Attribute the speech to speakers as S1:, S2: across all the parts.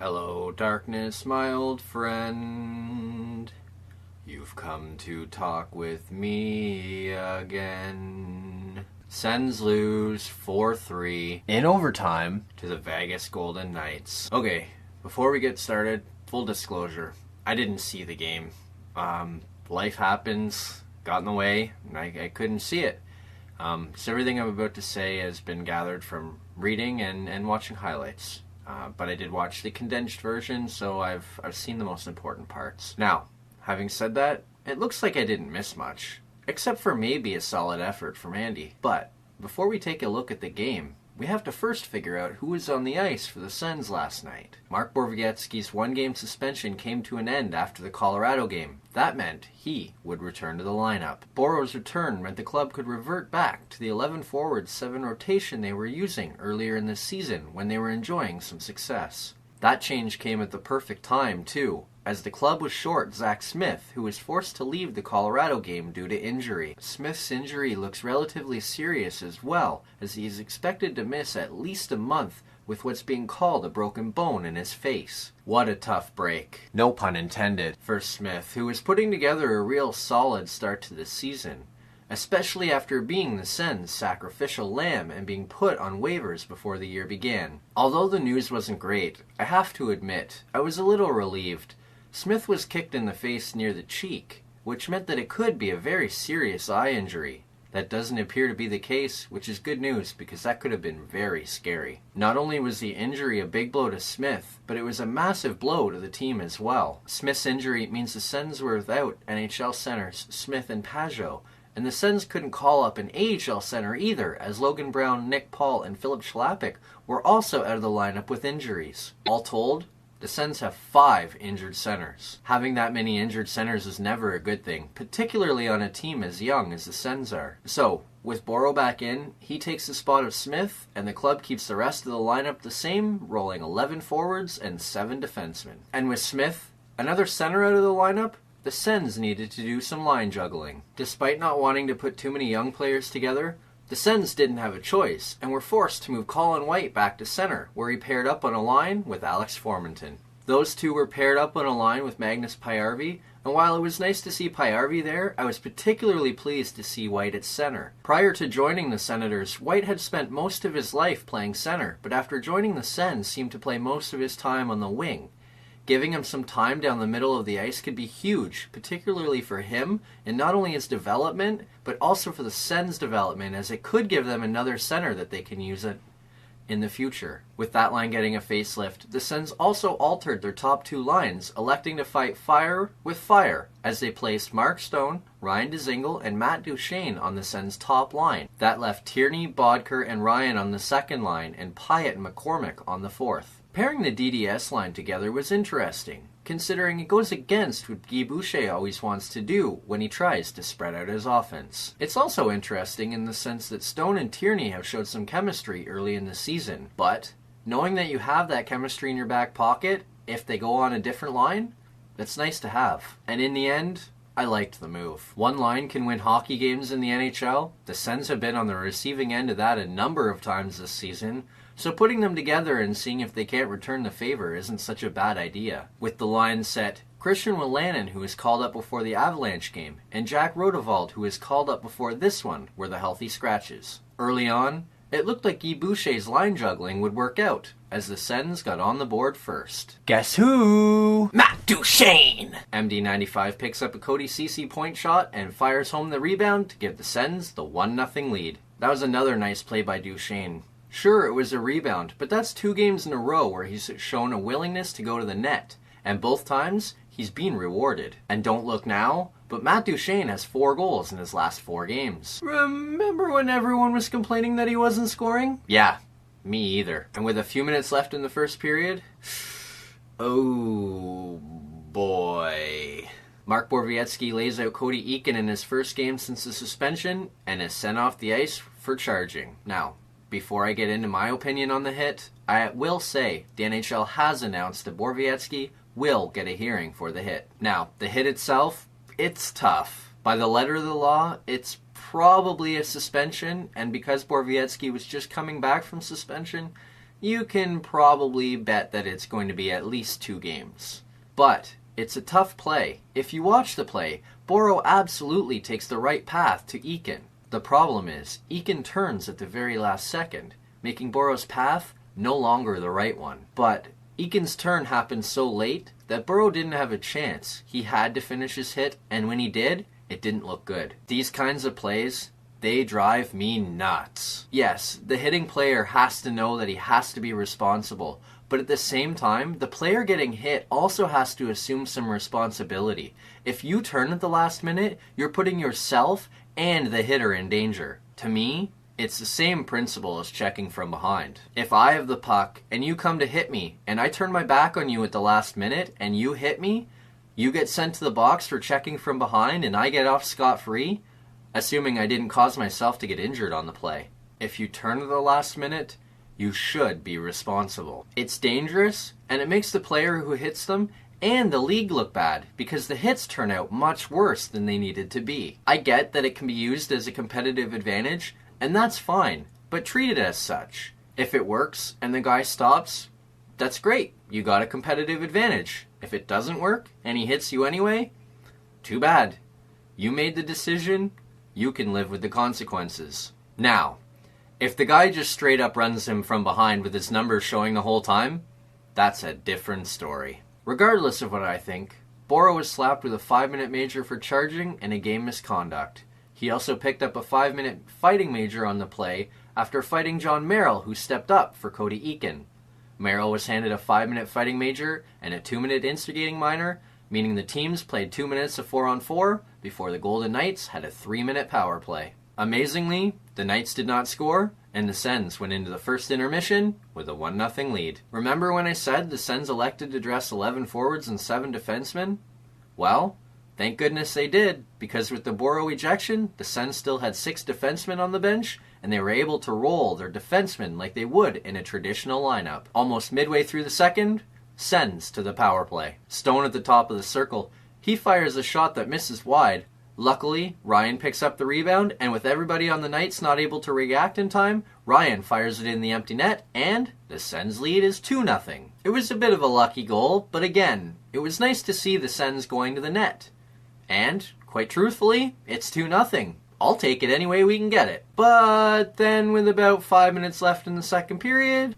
S1: Hello, darkness, my old friend. You've come to talk with me again. Sens lose 4-3 in overtime to the Vegas Golden Knights. Okay, before we get started, full disclosure, I didn't see the game. Life happens, got in the way, and I couldn't see it. So everything I'm about to say has been gathered from reading and watching highlights. But I did watch the condensed version, so I've seen the most important parts. Now, having said that, it looks like I didn't miss much, except for maybe a solid effort from Andy. But before we take a look at the game, we have to first figure out who was on the ice for the Sens last night. Mark Borowiecki's one-game suspension came to an end after the Colorado game. That meant he would return to the lineup. Boro's return meant the club could revert back to the 11 forwards 7 rotation they were using earlier in the season when they were enjoying some success. That change came at the perfect time, too, as the club was short Zach Smith, who was forced to leave the Colorado game due to injury. Smith's injury looks relatively serious as well, as he is expected to miss at least a month with what's being called a broken bone in his face. What a tough break, no pun intended, for Smith, who was putting together a real solid start to the season, especially after being the Sens' sacrificial lamb and being put on waivers before the year began. Although the news wasn't great, I have to admit, I was a little relieved. Smith was kicked in the face near the cheek, which meant that it could be a very serious eye injury. That doesn't appear to be the case, which is good news because that could have been very scary. Not only was the injury a big blow to Smith, but it was a massive blow to the team as well. Smith's injury means the Sens were without NHL centers Smith and Pajot, and the Sens couldn't call up an AHL center either, as Logan Brown, Nick Paul, and Philip Schlappick were also out of the lineup with injuries. All told, the Sens have 5 injured centers. Having that many injured centers is never a good thing, particularly on a team as young as the Sens are. So, with Boro back in, he takes the spot of Smith, and the club keeps the rest of the lineup the same, rolling 11 forwards and 7 defensemen. And with Smith, another center out of the lineup, the Sens needed to do some line juggling. Despite not wanting to put too many young players together, the Sens didn't have a choice, and were forced to move Colin White back to center, where he paired up on a line with Alex Formenton. Those two were paired up on a line with Magnus Paajarvi, and while it was nice to see Paajarvi there, I was particularly pleased to see White at center. Prior to joining the Senators, White had spent most of his life playing center, but after joining the Sens seemed to play most of his time on the wing. Giving him some time down the middle of the ice could be huge, particularly for him, and not only his development, but also for the Sens' development, as it could give them another center that they can use in the future. With that line getting a facelift, the Sens also altered their top 2 lines, electing to fight fire with fire, as they placed Mark Stone, Ryan Dzingel, and Matt Duchene on the Sens' top line. That left Tierney, Bodker, and Ryan on the second line, and Pyatt and McCormick on the fourth. Pairing the DDS line together was interesting, considering it goes against what Guy Boucher always wants to do when he tries to spread out his offense. It's also interesting in the sense that Stone and Tierney have showed some chemistry early in the season, but knowing that you have that chemistry in your back pocket, if they go on a different line, that's nice to have. And in the end, I liked the move. One line can win hockey games in the NHL. The Sens have been on the receiving end of that a number of times this season, so putting them together and seeing if they can't return the favor isn't such a bad idea. With the line set, Christian Wolanin, who was called up before the Avalanche game, and Jack Rodewald, who was called up before this one, were the healthy scratches. Early on, it looked like Guy Boucher's line juggling would work out, as the Sens got on the board first. Guess who? Matt Duchene! MD95 picks up a Cody Ceci point shot and fires home the rebound to give the Sens the 1-0 lead. That was another nice play by Duchene. Sure, it was a rebound, but that's 2 games in a row where he's shown a willingness to go to the net, and both times, he's been rewarded. And don't look now, but Matt Duchene has 4 goals in his last 4 games. Remember when everyone was complaining that he wasn't scoring? Yeah, me either. And with a few minutes left in the first period, oh boy. Mark Borowiecki lays out Cody Eakin in his first game since the suspension, and is sent off the ice for charging. Now, before I get into my opinion on the hit, I will say the NHL has announced that Borowiecki will get a hearing for the hit. Now, the hit itself, it's tough. By the letter of the law, it's probably a suspension, and because Borowiecki was just coming back from suspension, you can probably bet that it's going to be at least 2 games. But it's a tough play. If you watch the play, Boro absolutely takes the right path to Eakin. The problem is, Eakin turns at the very last second, making Boro's path no longer the right one. But Eakin's turn happened so late that Boro didn't have a chance. He had to finish his hit, and when he did, it didn't look good. These kinds of plays, they drive me nuts. Yes, the hitting player has to know that he has to be responsible, but at the same time, the player getting hit also has to assume some responsibility. If you turn at the last minute, you're putting yourself and the hitter in danger. To me, it's the same principle as checking from behind. If I have the puck and you come to hit me and I turn my back on you at the last minute and you hit me, you get sent to the box for checking from behind and I get off scot-free, assuming I didn't cause myself to get injured on the play. If you turn at the last minute, you should be responsible. It's dangerous, and it makes the player who hits them and the league look bad because the hits turn out much worse than they needed to be. I get that it can be used as a competitive advantage, and that's fine, but treat it as such. If it works and the guy stops, that's great. You got a competitive advantage. If it doesn't work and he hits you anyway, too bad. You made the decision, you can live with the consequences. Now, if the guy just straight up runs him from behind with his numbers showing the whole time, that's a different story. Regardless of what I think, Boro was slapped with a 5-minute major for charging and a game misconduct. He also picked up a 5-minute fighting major on the play after fighting John Merrill, who stepped up for Cody Eakin. Merrill was handed a 5-minute fighting major and a 2-minute instigating minor, meaning the teams played 2 minutes of 4-on-4 before the Golden Knights had a 3-minute power play. Amazingly, the Knights did not score, and the Sens went into the first intermission with a 1-0 lead. Remember when I said the Sens elected to dress 11 forwards and 7 defensemen? Well, thank goodness they did, because with the Boro ejection, the Sens still had 6 defensemen on the bench, and they were able to roll their defensemen like they would in a traditional lineup. Almost midway through the second, Sens to the power play. Stone at the top of the circle. He fires a shot that misses wide. Luckily, Ryan picks up the rebound, and with everybody on the Knights not able to react in time, Ryan fires it in the empty net, and the Sens lead is 2-0. It was a bit of a lucky goal, but again, it was nice to see the Sens going to the net. And, quite truthfully, it's 2-0. I'll take it any way we can get it. But then with about 5 minutes left in the second period,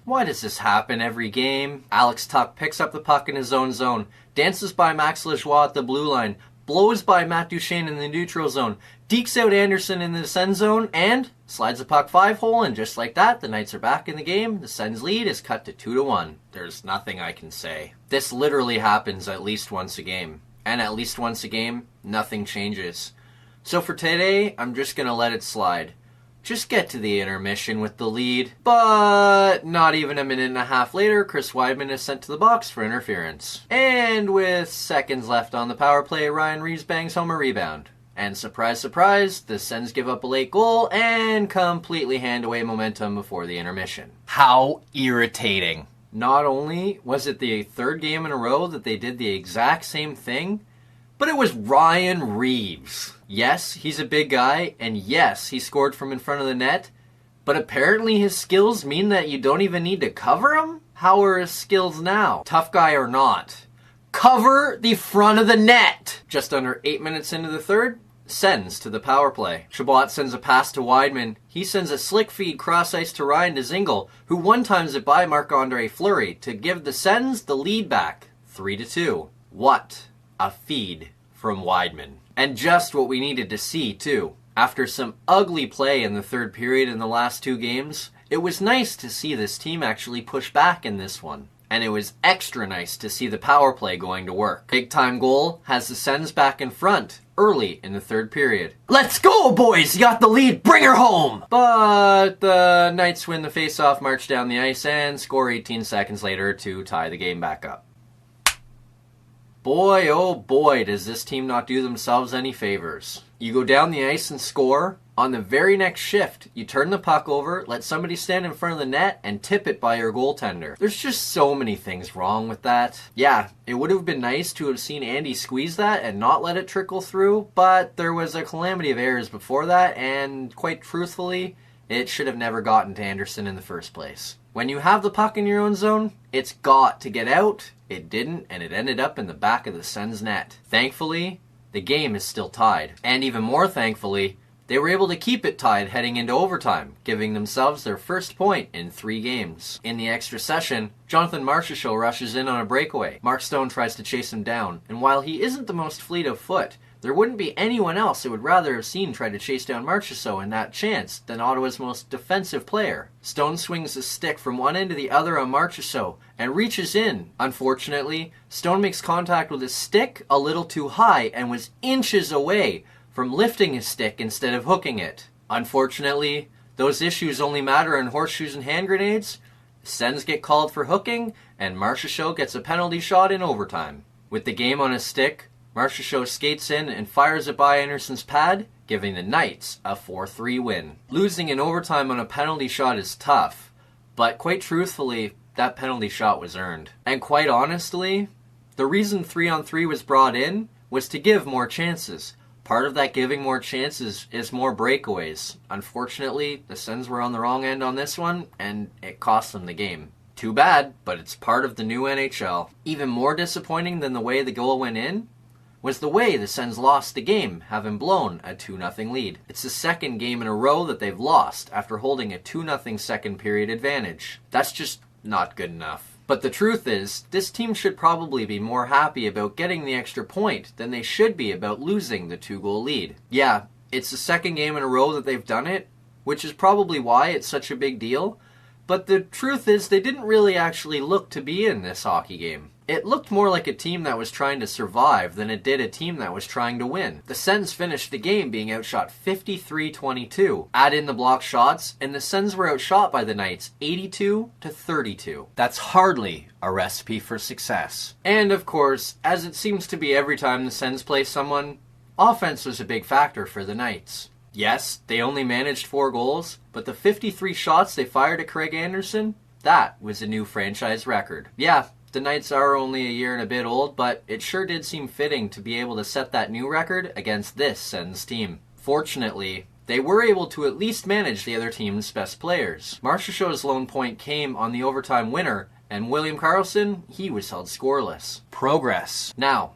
S1: why does this happen every game? Alex Tuck picks up the puck in his own zone, dances by Max Lajoie at the blue line, blows by Matt Duchene in the neutral zone, dekes out Anderson in the Sens zone, and slides the puck 5-hole, and just like that, the Knights are back in the game. The Sens lead is cut to 2-1. There's nothing I can say. This literally happens at least once a game. And at least once a game, nothing changes. So for today, I'm just going to let it slide. Just get to the intermission with the lead. But not even a minute and a half later, Chris Weidman is sent to the box for interference. And with seconds left on the power play, Ryan Reeves bangs home a rebound. And surprise, surprise, the Sens give up a late goal and completely hand away momentum before the intermission. How irritating. Not only was it the third game in a row that they did the exact same thing, but it was Ryan Reeves. Yes, he's a big guy, and yes, he scored from in front of the net, but apparently his skills mean that you don't even need to cover him? How are his skills now? Tough guy or not? Cover the front of the net! Just under 8 minutes into the third, Sens to the power play. Chabot sends a pass to Weidman. He sends a slick feed cross ice to Ryan Dzingel, who one-times it by Marc-Andre Fleury to give the Sens the lead back, 3-2. What a feed from Weidman. And just what we needed to see, too. After some ugly play in the third period in the last 2 games, it was nice to see this team actually push back in this one. And it was extra nice to see the power play going to work. Big time goal has the Sens back in front early in the third period. Let's go, boys! You got the lead, bring her home! But the Knights win the face-off, march down the ice, and score 18 seconds later to tie the game back up. Boy, oh boy, does this team not do themselves any favors. You go down the ice and score. On the very next shift, you turn the puck over, let somebody stand in front of the net, and tip it by your goaltender. There's just so many things wrong with that. Yeah, it would have been nice to have seen Andy squeeze that and not let it trickle through, but there was a calamity of errors before that, and quite truthfully, it should have never gotten to Anderson in the first place. When you have the puck in your own zone, it's got to get out. It didn't, and it ended up in the back of the Sens' net. Thankfully, the game is still tied. And even more thankfully, they were able to keep it tied heading into overtime, giving themselves their first point in 3 games. In the extra session, Jonathan Marchessault rushes in on a breakaway. Mark Stone tries to chase him down, and while he isn't the most fleet of foot, there wouldn't be anyone else who would rather have seen try to chase down Marchessault in that chance than Ottawa's most defensive player. Stone swings his stick from one end to the other on Marchessault and reaches in. Unfortunately, Stone makes contact with his stick a little too high and was inches away from lifting his stick instead of hooking it. Unfortunately, those issues only matter in horseshoes and hand grenades. Sens get called for hooking, and Marchessault gets a penalty shot in overtime. With the game on his stick, Marchessault skates in and fires it by Anderson's pad, giving the Knights a 4-3 win. Losing in overtime on a penalty shot is tough, but quite truthfully, that penalty shot was earned. And quite honestly, the reason 3-on-3 was brought in was to give more chances. Part of that giving more chances is more breakaways. Unfortunately, the Sens were on the wrong end on this one, and it cost them the game. Too bad, but it's part of the new NHL. Even more disappointing than the way the goal went in was the way the Sens lost the game, having blown a 2-0 lead. It's the second game in a row that they've lost after holding a 2-0 second period advantage. That's just not good enough. But the truth is, this team should probably be more happy about getting the extra point than they should be about losing the 2-goal lead. Yeah, it's the second game in a row that they've done it, which is probably why it's such a big deal. But the truth is, they didn't really actually look to be in this hockey game. It looked more like a team that was trying to survive than it did a team that was trying to win. The Sens finished the game being outshot 53-22. Add in the blocked shots, and the Sens were outshot by the Knights 82-32. That's hardly a recipe for success. And of course, as it seems to be every time the Sens play someone, offense was a big factor for the Knights. Yes, they only managed 4 goals, but the 53 shots they fired at Craig Anderson, that was a new franchise record. Yeah, the Knights are only a year and a bit old, but it sure did seem fitting to be able to set that new record against this Sens team. Fortunately, they were able to at least manage the other team's best players. Marchessault's lone point came on the overtime winner, and William Karlsson, he was held scoreless. Progress. Now,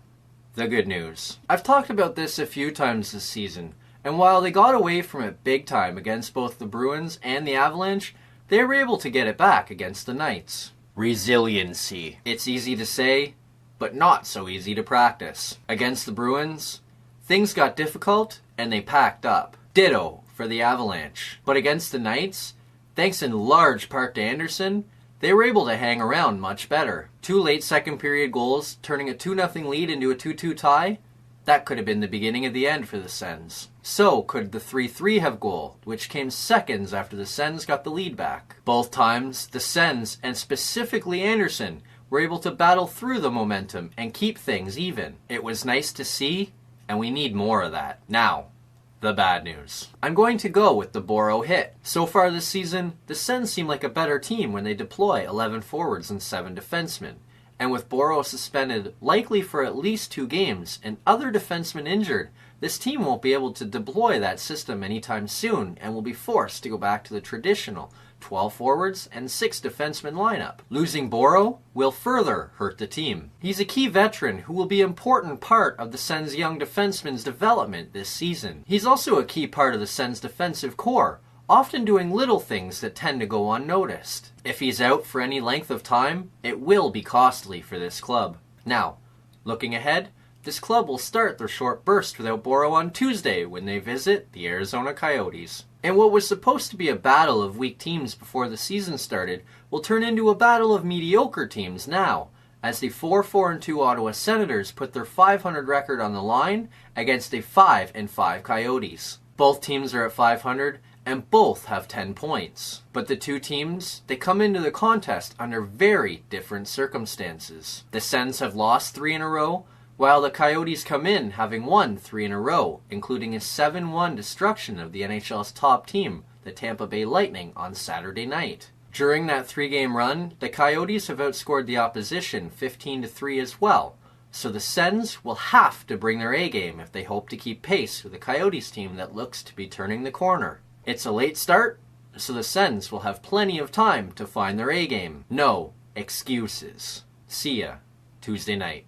S1: the good news. I've talked about this a few times this season, and while they got away from it big time against both the Bruins and the Avalanche, they were able to get it back against the Knights. Resiliency. It's easy to say, but not so easy to practice. Against the Bruins, things got difficult and they packed up. Ditto for the Avalanche. But against the Knights, thanks in large part to Anderson, they were able to hang around much better. 2 late second period goals, turning a 2-0 lead into a 2-2 tie. That could have been the beginning of the end for the Sens. So could the 3-3 have goal, which came seconds after the Sens got the lead back. Both times, the Sens, and specifically Anderson, were able to battle through the momentum and keep things even. It was nice to see, and we need more of that. Now, the bad news. I'm going to go with the Boro hit. So far this season, the Sens seem like a better team when they deploy 11 forwards and 7 defensemen. And with Boro suspended likely for at least 2 games and other defensemen injured, this team won't be able to deploy that system anytime soon and will be forced to go back to the traditional 12 forwards and 6 defensemen lineup. Losing Boro will further hurt the team. He's a key veteran who will be an important part of the Sens' young defensemen's development this season. He's also a key part of the Sens' defensive core, often doing little things that tend to go unnoticed. If he's out for any length of time, it will be costly for this club. Now, looking ahead, this club will start their short burst without Boro on Tuesday when they visit the Arizona Coyotes. And what was supposed to be a battle of weak teams before the season started will turn into a battle of mediocre teams now, as the 4-4-2 Ottawa Senators put their .500 record on the line against a 5-5 Coyotes. Both teams are at .500, and both have 10 points. But the two teams, they come into the contest under very different circumstances. The Sens have lost 3 in a row, while the Coyotes come in having won 3 in a row, including a 7-1 destruction of the NHL's top team, the Tampa Bay Lightning, on Saturday night. During that 3-game run, the Coyotes have outscored the opposition 15-3 as well, so the Sens will have to bring their A-game if they hope to keep pace with the Coyotes team that looks to be turning the corner. It's a late start, so the Sens will have plenty of time to find their A-game. No excuses. See ya Tuesday night.